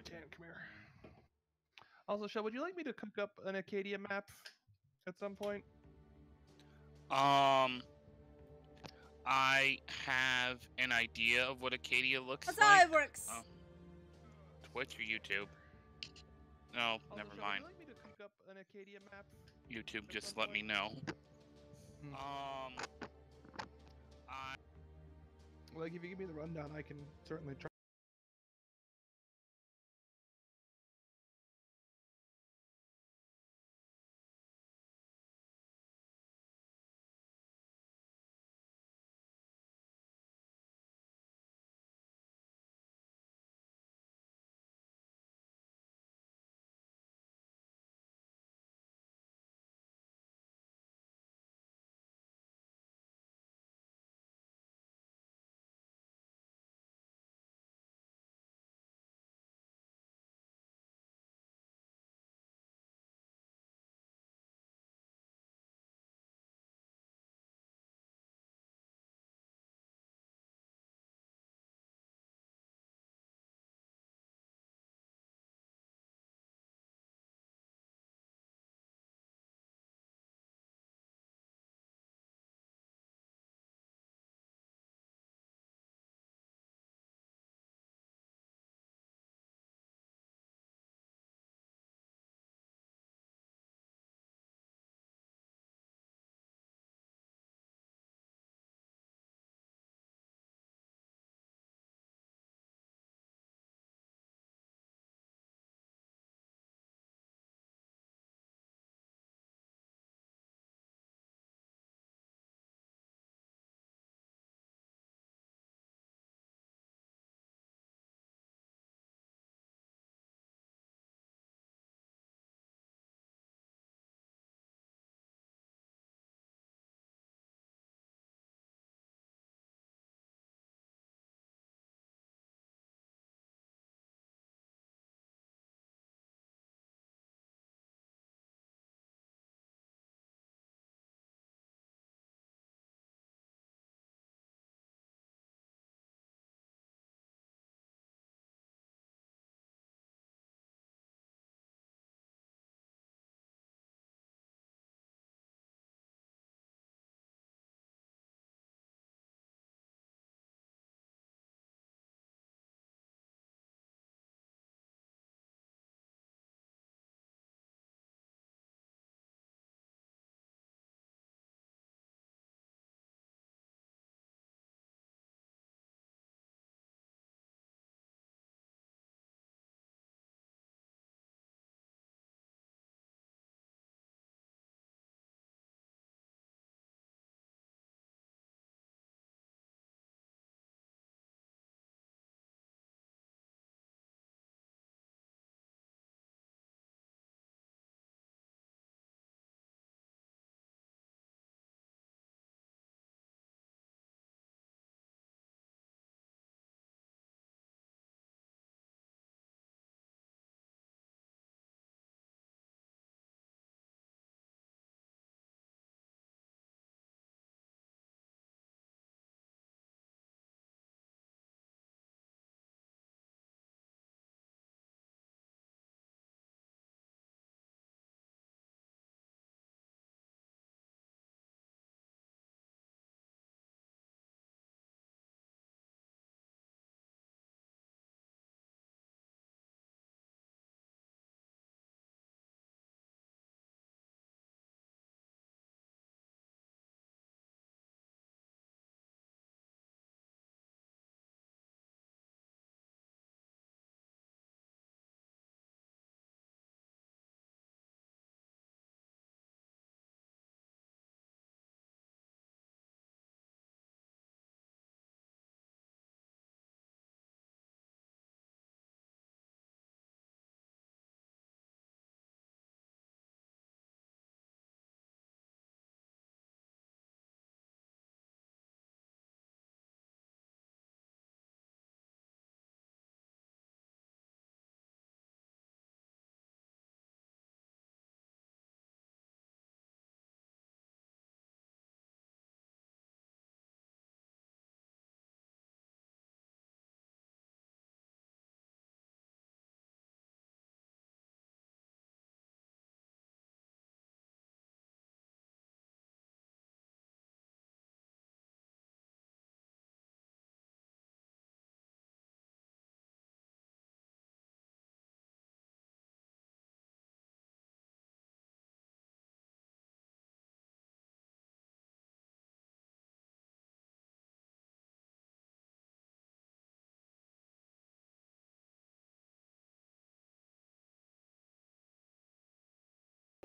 Dan, come here. Also, Shell, would you like me to cook up an Acadia map at some point? I have an idea of what Acadia looks That's like. how it works. Oh. Twitch or YouTube? No, Also, never Shell, mind. would you like me to cook up an Acadia map? YouTube, at just some let me point? know. Like, if you give me the rundown, I can certainly try.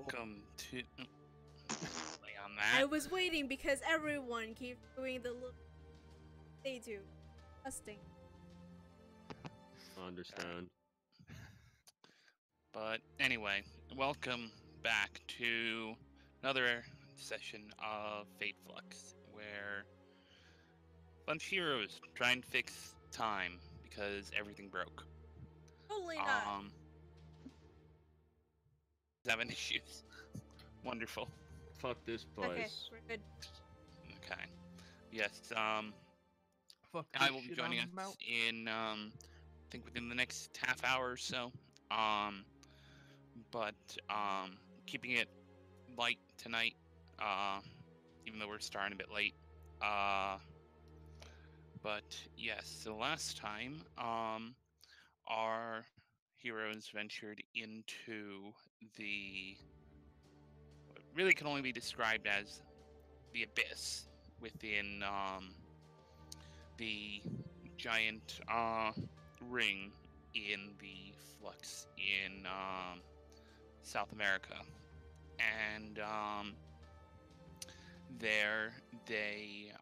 Welcome to. Lay on I that. was waiting because everyone keeps doing the look they do. Disgusting. I understand. But anyway, welcome back to another session of Fate Flux, where a bunch of heroes try and fix time because everything broke. Totally not. Having issues. Wonderful. Fuck this Okay, place. we're good. Okay. Yes. Fuck I this will be shit, joining I'm us out. in I think within the next half hour or so. But keeping it light tonight. Even though we're starting a bit late. But yes, the last time our heroes ventured into the what really can only be described as the abyss within the giant ring in the Flux in South America, and there they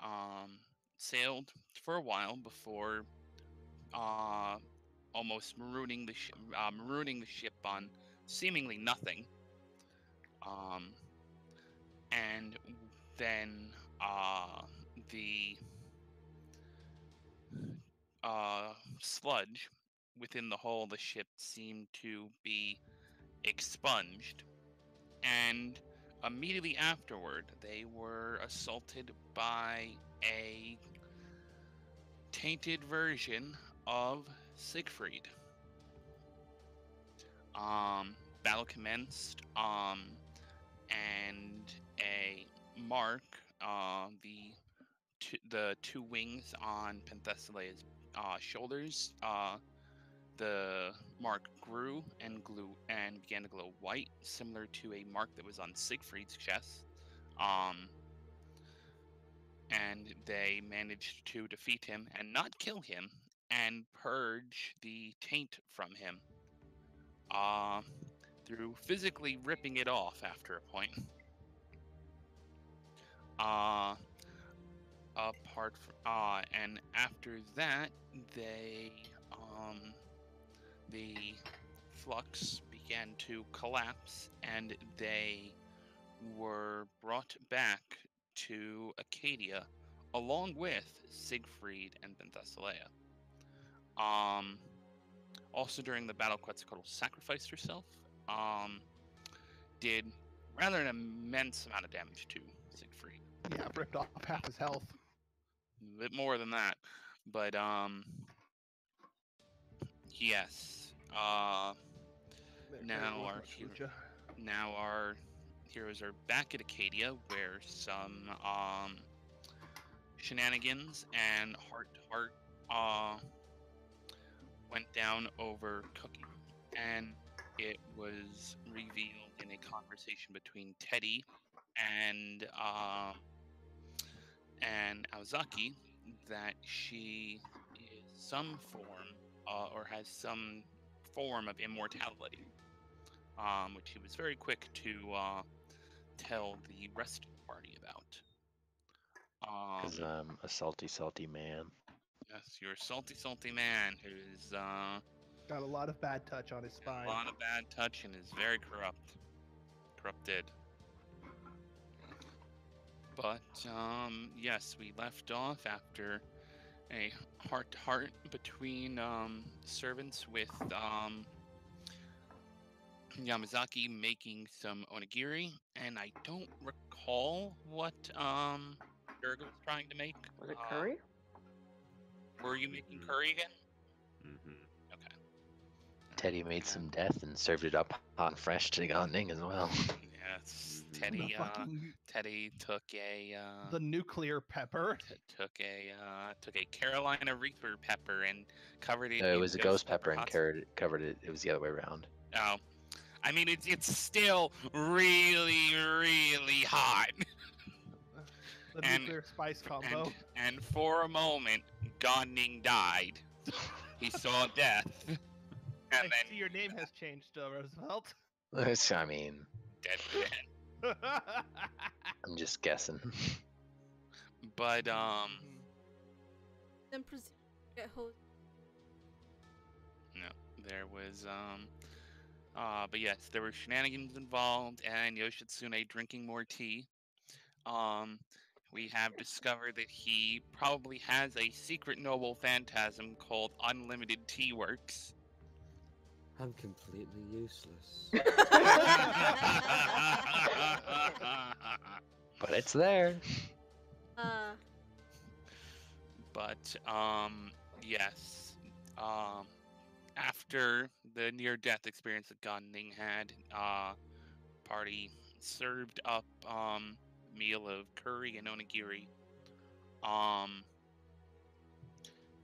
sailed for a while before almost marooning the ship on seemingly nothing, and then the sludge within the hull of the ship seemed to be expunged, and immediately afterward they were assaulted by a tainted version of Siegfried. Battle commenced, and a mark, the two wings on Penthesilea's shoulders, the mark grew and began to glow white, similar to a mark that was on Siegfried's chest. And they managed to defeat him and not kill him, and purge the taint from him, through physically ripping it off after a point. And after that, the Flux began to collapse, and they were brought back to Acadia, along with Siegfried and Penthesilea. Also during the battle, Quetzalcoatl sacrificed herself, did rather an immense amount of damage to Siegfried. Yeah, ripped off half his health. A bit more than that, but yes. Now our heroes are back at Acadia, where some shenanigans and heart-to-heart went down over cooking, and it was revealed in a conversation between Teddy and Aozaki that she is some form or has some form of immortality, which he was very quick to tell the rest of the party about. Because I'm a salty, salty man. Yes, you're a salty, salty man who's got a lot of bad touch on his spine. A lot of bad touch and is very corrupted. But yes, we left off after a heart-to-heart between servants, with Yamazaki making some onigiri, and I don't recall what Durga was trying to make. Was it curry? Were you making curry again? Mm-hmm. Okay. Teddy made some death and served it up hot and fresh to Gao Ning as well. Yes, Teddy. Teddy took a the nuclear pepper. Took a Carolina Reaper pepper and covered it. No, it was a ghost pepper and covered it. It was the other way around. Oh, I mean it's still really, really hot. The nuclear spice combo. And for a moment, Ning died. He saw death. And then your name has changed, Roosevelt. I mean, dead then. I'm just guessing. But Then proceed to get hosed. no, there was but yes, there were shenanigans involved, and Yoshitsune drinking more tea. We have discovered that he probably has a secret noble phantasm called Unlimited Tea Works. I'm completely useless. But it's there. But yes. After the near-death experience that Ganning had, party served up meal of curry and onigiri.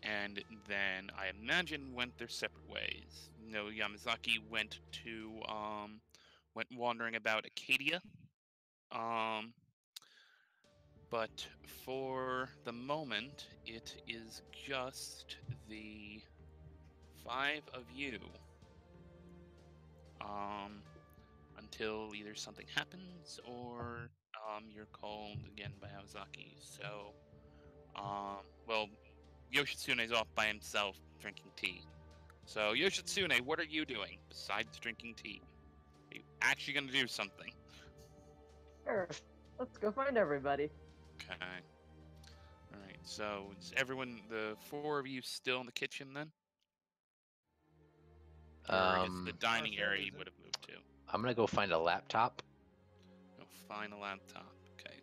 And then I imagine went their separate ways. No, Yamazaki went wandering about Acadia. But for the moment, it is just the 5 of you. Until either something happens or you're called again by Yamazaki. So, well, Yoshitsune's off by himself drinking tea. So, Yoshitsune, what are you doing besides drinking tea? Are you actually going to do something? Sure. Let's go find everybody. Okay. Alright, so is everyone, the 4 of you, still in the kitchen then? Or I guess the dining Marcel, area is you it? would have moved to. I'm gonna go find a laptop. Go find a laptop. Okay.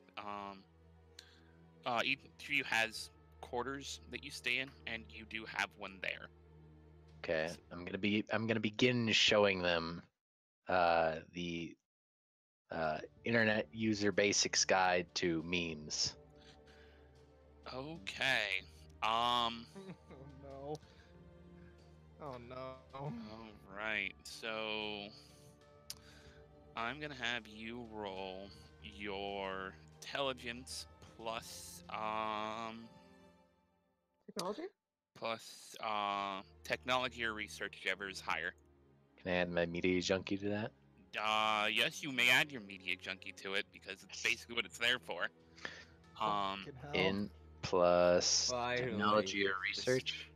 Each of you has quarters that you stay in, and you do have one there. Okay, I'm gonna begin showing them the Internet User Basics Guide to Memes. Okay. Oh no. Oh no. All right. So I'm gonna have you roll your intelligence plus Technology? technology or research, whichever is higher. Can I add my media junkie to that? Yes, you may add your media junkie to it because it's basically what it's there for. Fucking hell. In plus Finally. technology or research?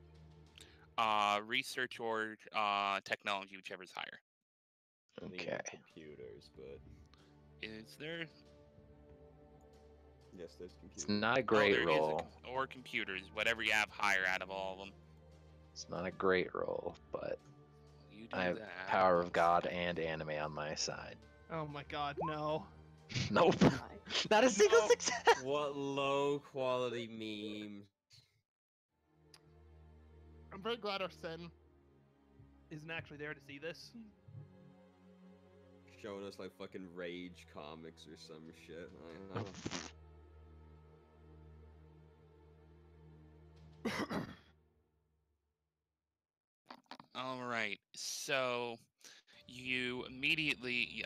Research or technology, whichever is higher. Okay. Computers, but Is there? yes, there's computers. It's not a Oh, great there is roll. or computers, whatever you have higher out of all of them. It's not a great roll, but You do I have that. Power of God and anime on my side. Oh my god, no. Nope. Not a single success. What low quality memes. I'm very glad Arsene isn't actually there to see this. Showing us like fucking Rage comics or some shit. I don't know. All right. So you immediately,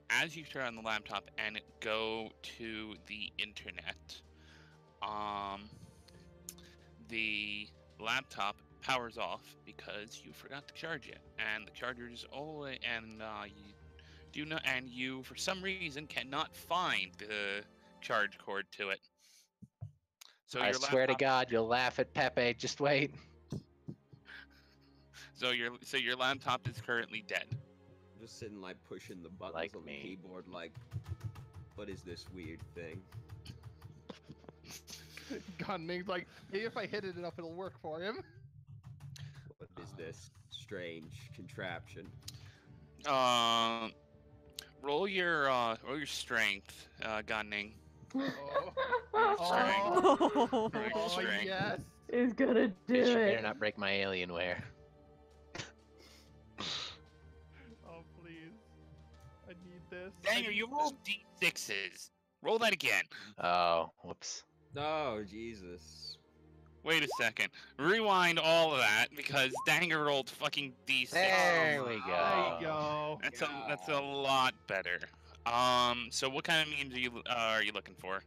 as you turn on the laptop and go to the internet, the laptop powers off because you forgot to charge it, and the charger's always you do not, and you for some reason cannot find the charge cord to it. So I your swear to laptop, God, you'll laugh at Pepe. Just wait. so your laptop is currently dead. I'm just sitting like pushing the buttons Like on me. the keyboard like, what is this weird thing? Gunning's like, maybe if I hit it enough, it'll work for him. What is this strange contraption? Roll your strength, Gunning. Oh, Oh. oh Strength. yes. He's gonna do Bitch, you better it. not break my Alienware. Oh please. I need this. Dang, you rolled d6s. Roll that again. Oh, whoops. Oh, Jesus. Wait a second. Rewind all of that because Danger rolled fucking d6. There we There go. you go. That's a lot better. So what kind of memes are you looking for?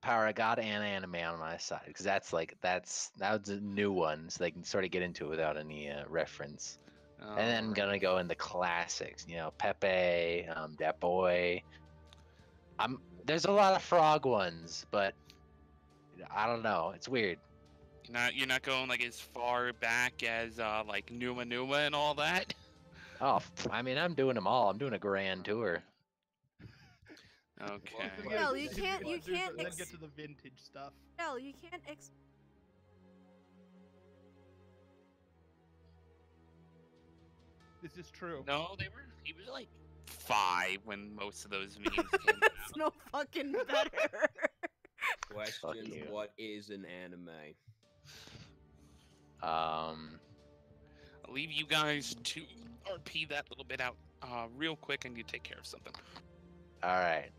Power of God and anime on my side because that's a new one, so they can sort of get into it without any reference. And then I'm gonna go in the classics, you know, Pepe, that boy. There's a lot of frog ones, but I don't know. It's weird. You're not going like as far back as like Numa Numa and all that. Oh, I mean, I'm doing them all. I'm doing a grand tour. Okay. Well, you can't- you Then can't get to the vintage stuff. Hell, you can't This is true. No, he was like 5 when most of those memes came It's no fucking better. Question: you. What is an anime? I'll leave you guys to RP that little bit out real quick. I need to take care of something. All right.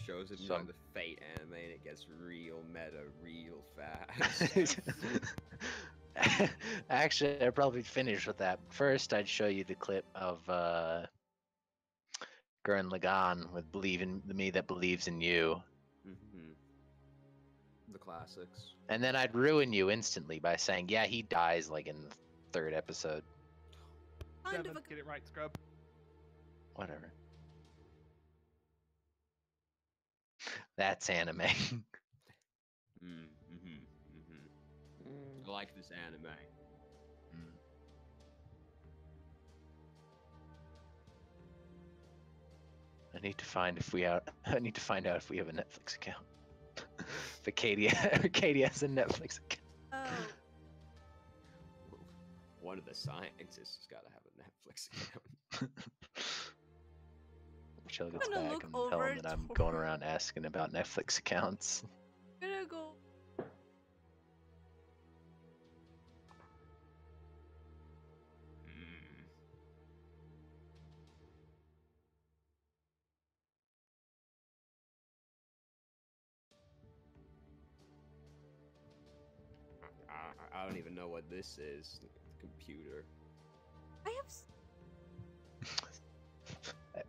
Shows if you So- know the Fate anime and it gets real meta real fast. Actually, I'd probably finish with that. First, I'd show you the clip of Gurren Lagann with "Believe in the Me That Believes in You," hmm The classics. and then I'd ruin you instantly by saying, "Yeah, he dies like in the 3rd episode." Kind Seven, of a get it right, scrub. Whatever. That's anime. I like this anime. I need to find if we out. I need to find out if we have a Netflix account. If Acadia has a Netflix account. oh, One of the scientists has got to have a Netflix account. Michelle gets gonna back look and tell over him that I'm toward- going around asking about Netflix accounts. gonna go. I don't even know what this is. Computer. I have.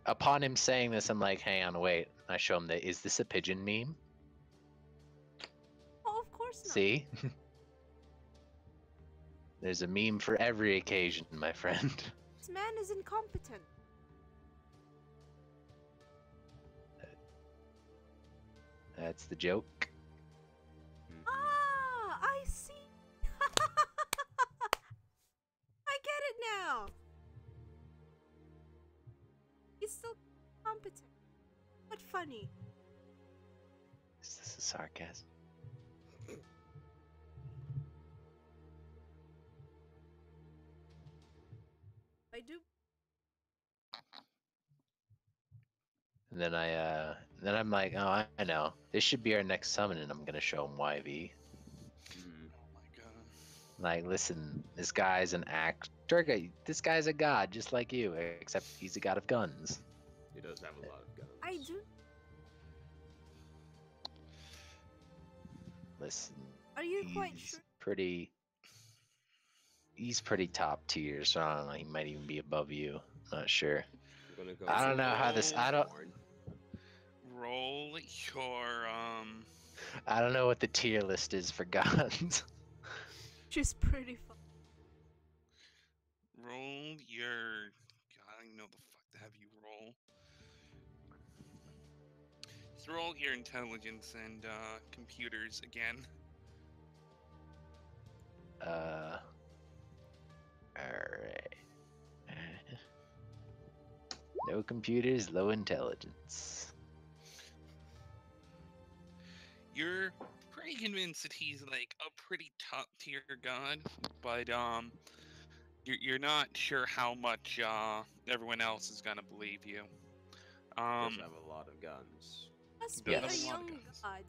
Upon him saying this, I'm like, hang on, wait. I show him that. Is this a pigeon meme? Oh, of course not. See? There's a meme for every occasion, my friend. This man is incompetent. That's the joke. Ah, I see. I get it now. He's still competent, but funny. Is this a sarcasm? I do. And then I'm like, oh, I know. This should be our next summon, and I'm gonna show him YV. Oh my god. Like, listen, this guy's an actor. This guy's a god, just like you, except he's a god of guns. He does have a lot of guns. I do. Listen, Are you quite he's sure? pretty. He's pretty top tier, so I don't know. He might even be above you. Not sure. I'm gonna go I don't for know how this. I don't. Born. Roll your I don't know what the tier list is for gods. She's pretty fun. roll your. God, I don't even know what the fuck to have you roll. Just roll your intelligence and computers again. Alright. No computers, low intelligence. You're pretty convinced that he's like a pretty top tier god, but you're not sure how much everyone else is gonna believe you. He does have a lot of guns. Must Does be have a a lot of young guns. god.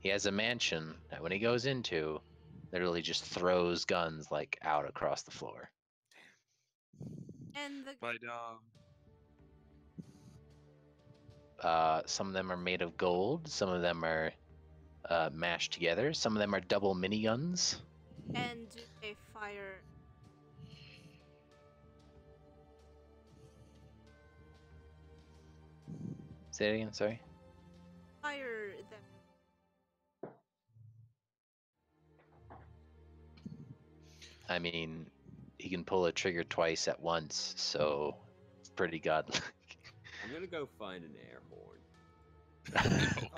He has a mansion that when he goes into, literally just throws guns like out across the floor. And the But Some of them are made of gold, some of them are mashed together, some of them are double miniguns. and do they fire? Say it again, sorry. Fire them. I mean, he can pull a trigger twice at once, so it's pretty godlike. I'm gonna go find an air horn.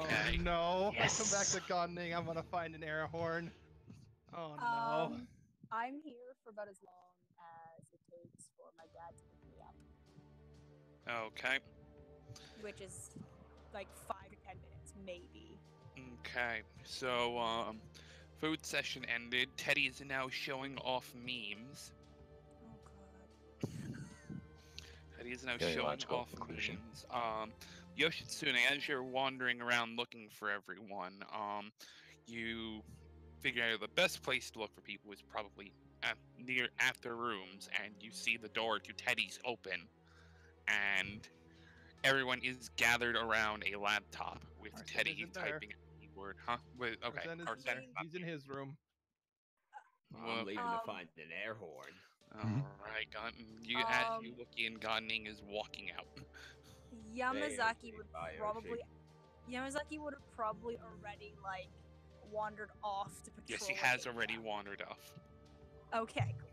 Okay. Oh no! Yes. I come back to Gunning. I'm gonna find an air horn. Oh no! I'm here for about as long as it takes for my dad to pick me up, Okay. which is like 5 to 10 minutes, maybe. Okay. So, food session ended. Teddy is now showing off memes. Oh god. Teddy is now Very showing logical off conclusion. memes. Yoshitsune, as you're wandering around looking for everyone, you figure out the best place to look for people is probably at their rooms, and you see the door to Teddy's open, and everyone is gathered around a laptop with Arsene Teddy isn't there. typing a keyword. Huh? Okay. Arsene is- Arsene is not He's in his room. Well, I'm leaving Um, to find an air horn. all right, as you look in, Gunning is walking out. Yamazaki okay, would bye, Yoshi. Yamazaki would have probably already like wandered off to patrol. Yes, he it has in already town. wandered off. Okay, cool.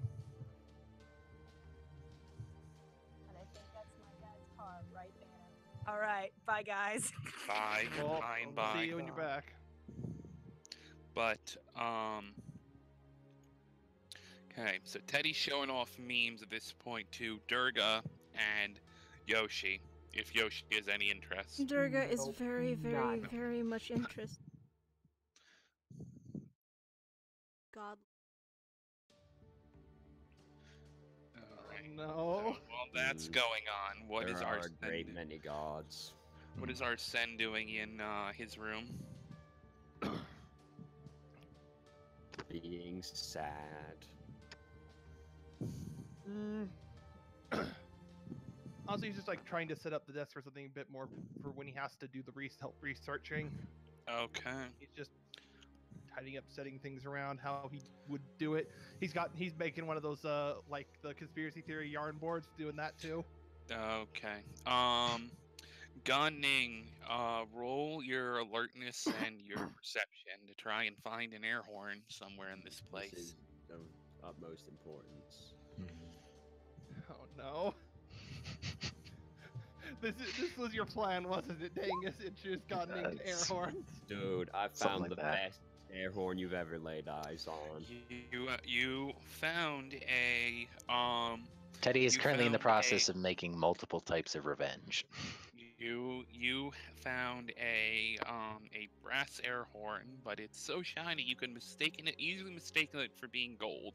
And I think that's my dad's car right there. All right, bye guys. Bye, Well, bye, we'll bye. see you when you're back. But okay, so Teddy's showing off memes at this point to Durga and Yoshi, if Yoshi has any interest. Durga is Nope, very, very, none. very much interested. God. Alright, No. so while that's Mm. going on, what There is are a Arsene? great many gods. What is Arsene doing in his room? Being sad. Also, he's just like trying to set up the desk for something a bit more for when he has to do the help researching. Okay. He's just tidying up, setting things around how he would do it. He's making one of those like the conspiracy theory yarn boards, doing that too. Okay. Gunning, roll your alertness and your perception to try and find an air horn somewhere in this place. This is of utmost importance. Oh no. This was your plan, wasn't it, Dangus? Introduce Gunning to air Yes. horns. Dude, I Something found like the that. best air horn you've ever laid eyes on. You found a Teddy is You currently in the found process of making multiple types of revenge. you found a brass air horn, but it's so shiny you can easily mistaken it for being gold.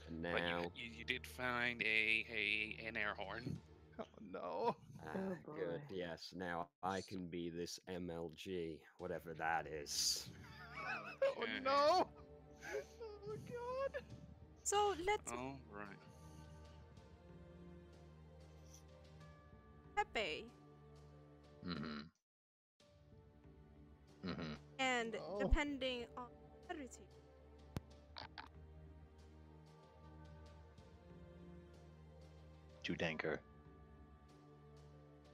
And But now, you did find an air horn. Oh no. Oh, good. boy. Yes, now I can be this MLG, whatever that is. Oh Okay. no. Oh god. So let's All right. Pepe Mm-hmm. Mm-hmm. and No. depending on clarity. To Danker.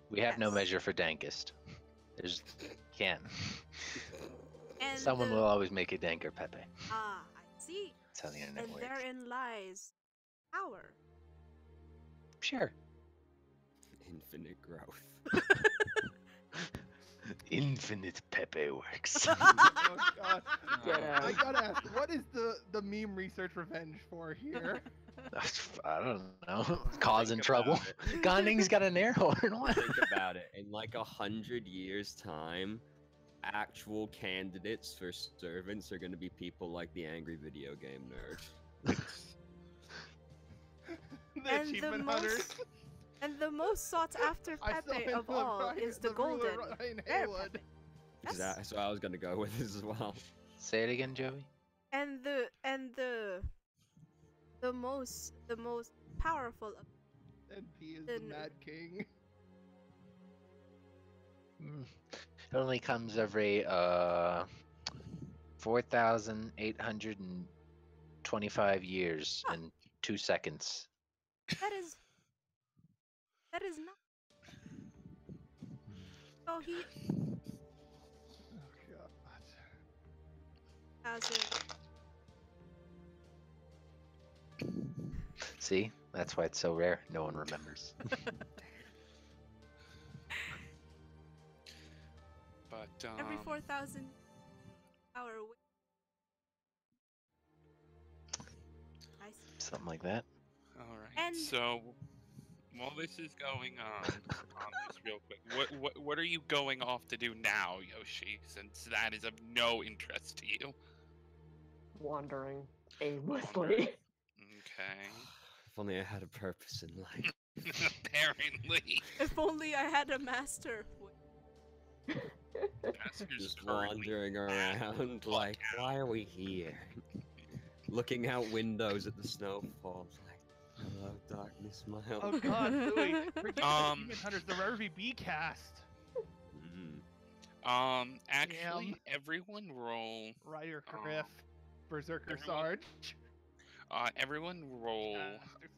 We have no Yes. measure for Dankest. There's can't. And Someone will always make a Danker Pepe. I see. That's how the internet And works. therein lies power. Sure. Infinite growth. Infinite Pepe works. Oh god. Get I out. gotta ask, what is the meme research revenge for here? I don't know. Causing Think trouble. about it. Gonning's got an air horn. What? Think about it. In like 100 years' time, actual candidates for servants are going to be people like the angry video game nerd. The And the achievement most- hunters. And the most sought after I still Pepe think of all is the ruler golden. Ryan Rare Haywood. Pepe. Exactly. So I was going to go with this as well. Say it again, Joey. And the most powerful of And he is the Then- Mad King. It only comes every 4,825 years and 2 seconds. that is not. So he Oh god. has it. See, that's why it's so rare. No one remembers. But Every 4,000 hour away. Nice. Something like that. all right. And- So while this is going on, just real quick, what are you going off to do now, Yoshi? Since that is of no interest to you. Wandering aimlessly. Okay. If only I had a purpose in life. Apparently, If only I had a master. Master's Just currently wandering at around like, why are we here? Looking out windows at the snowfall, like, hello, darkness, my old Oh God, Louis, forget the Um, Demon Hunters, the RVB cast. Actually, Damn. everyone roll. Ryder Griff, Berserker everyone- Sarge. Everyone roll. Master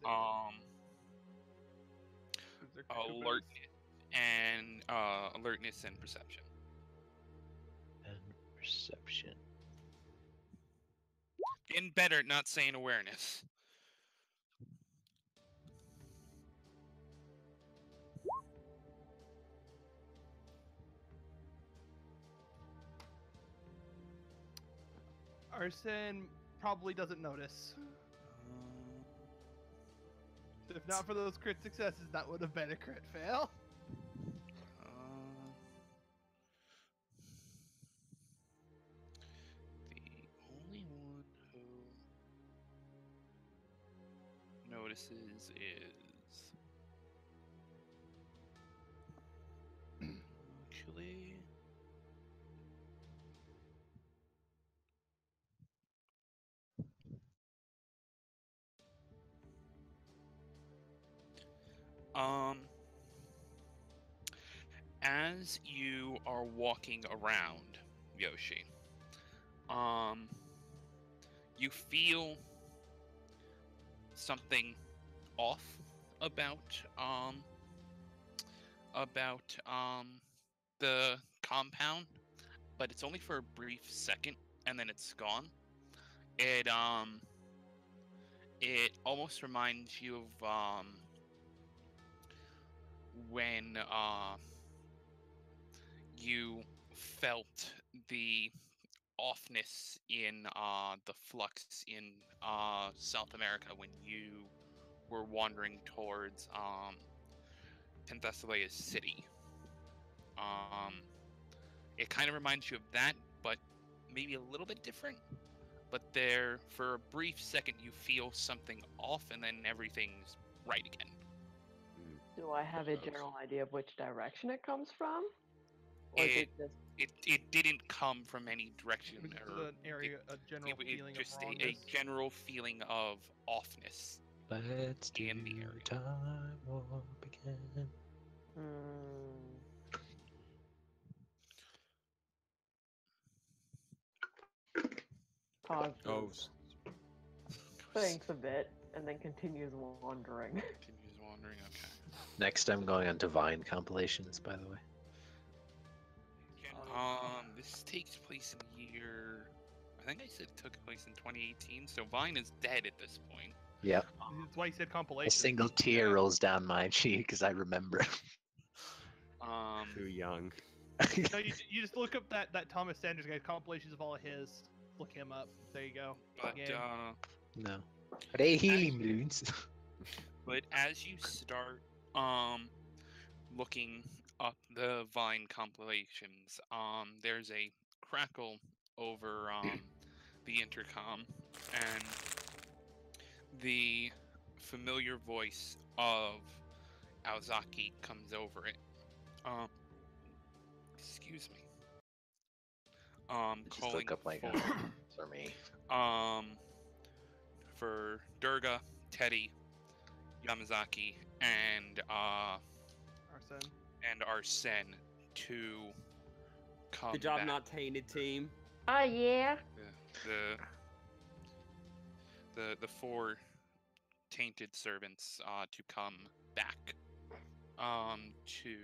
Berserker Caboose. Alertness and perception. And perception. Getting better at not saying awareness. Arsen probably doesn't notice. If not for those crit successes, that would have been a crit fail. The only one who notices is actually. As you are walking around, Yoshi, you feel something off about the compound, but it's only for a brief second and then it's gone. It almost reminds you of when you felt the offness in the Flux in South America when you were wandering towards Penthesileia's city. It kind of reminds you of that, but maybe a little bit different. But there, for a brief second, you feel something off, and then everything's right again. Do I have a general idea of which direction it comes from? Or is It it just it didn't come from any direction, It was just or an area, a general feeling just of a wrongness. general feeling of offness. Let's do In the area. time warp again. pauses, Oh, thinks a bit, and then continues wandering? Continues wandering. Okay. Next, I'm going on to Vine compilations, by the way. This takes place in the year. I think I said it took place in 2018. So Vine is dead at this point. Yep. That's why he said A compilation. single tear rolls down my cheek as I remember. too young. No, you just look up that Thomas Sanders guy, compilations of all of his. Look him up. There you go. But Game. No. Are they healing balloons? But as you start looking up the Vine compilations, there's a crackle over the intercom, and the familiar voice of Aozaki comes over it. Excuse me. Just Calling look up like for for me. for Durga, Teddy, Yamazaki, and Arsen. Arsene to come Good job, back. not tainted team. Oh yeah. The four tainted servants to come back to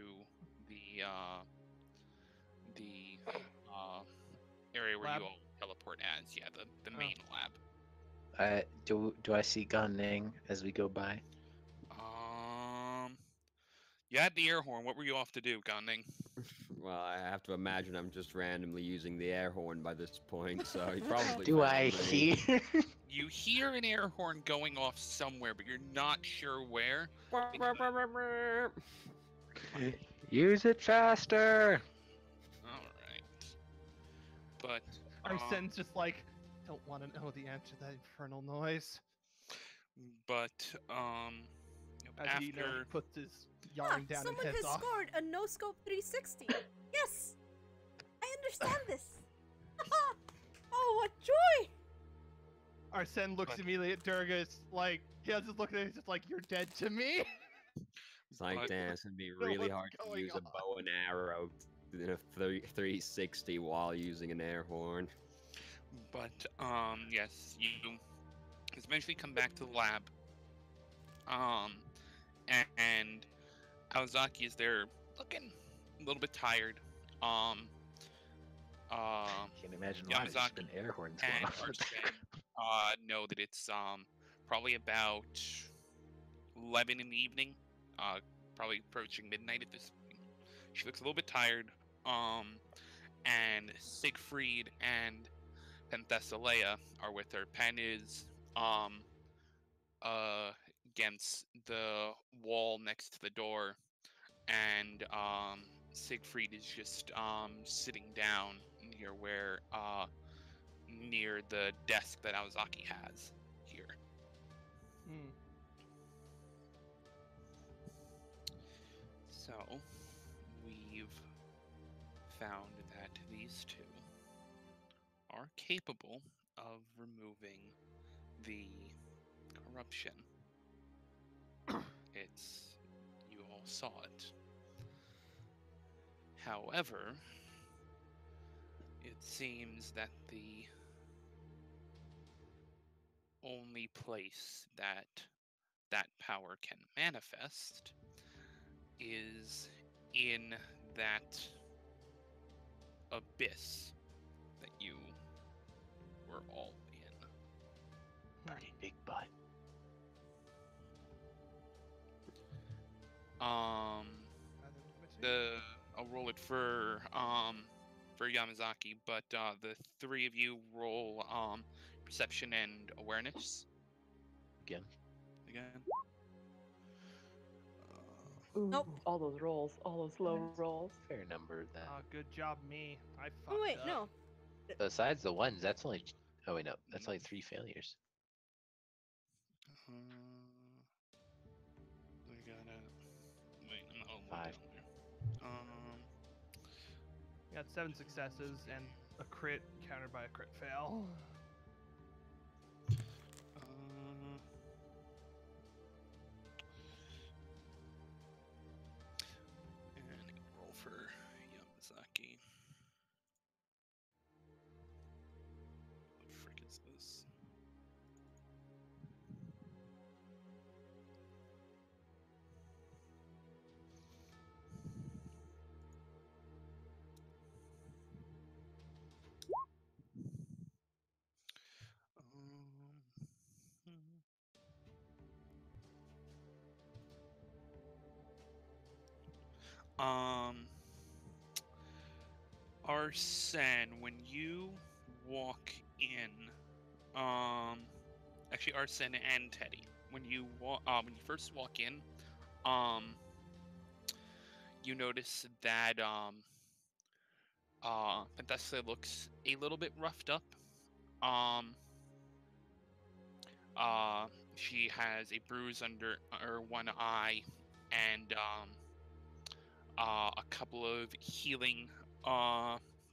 the area where Lab? you all teleport as, the main lab. Do I see Gunning as we go by? You had the air horn. What were you off to do, Gunding? Well, I have to imagine I'm just randomly using the air horn by this point, so he probably Do I found me. hear? You hear an air horn going off somewhere, but you're not sure where. Use it faster. All right. But Arsene's just like, don't want to know the answer to that infernal noise. but As after he puts his Ah, yarn down and someone heads has off. scored a no scope 360. Yes, I understand this. Oh, what joy! Arsene looks immediately at Durgus, like, he has this look at it, he's just like, you're dead to me? It's like, But- damn, it's gonna be Know really what's hard to going use a on. bow and arrow in a 360 while using an air horn. But yes, you eventually come back to the lab. And Kawasaki is there looking a little bit tired. Can't imagine why. There's just been air horns going And off. Arsene know that it's probably about 11 in the evening, probably approaching midnight at this point. She looks a little bit tired. And Siegfried and Penthesilea are with her. Pen is against the wall next to the door, and Siegfried is just sitting down near the desk that Awazaki has here. So we've found that these two are capable of removing the corruption. You all saw it. However, it seems that the only place that that power can manifest is in that abyss that you were all in. Pretty big butt. I'll roll it for Yamazaki, but the three of you roll perception and awareness Again. again. Ooh, Nope. all those rolls, all those low rolls. Fair number then. Good job, me. I fucked Oh wait, up. no. Besides the ones, that's only. Oh wait, no, that's only 3 failures. We gotta wait. I'm not all the way 5. down there. You got 7 successes and a crit countered by a crit fail. And roll for Yamazaki. What the frick is this? Arsene, when you walk in, actually Arsene and Teddy, when you first walk in, you notice that Fantastica looks a little bit roughed up. She has a bruise under her one eye and a couple of healing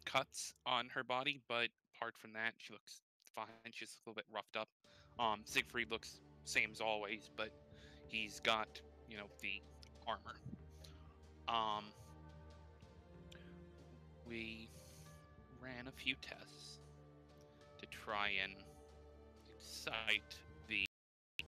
cuts on her body, but apart from that, she looks fine. She's a little bit roughed up. Siegfried looks same as always, but he's got, the armor. We ran a few tests to try and excite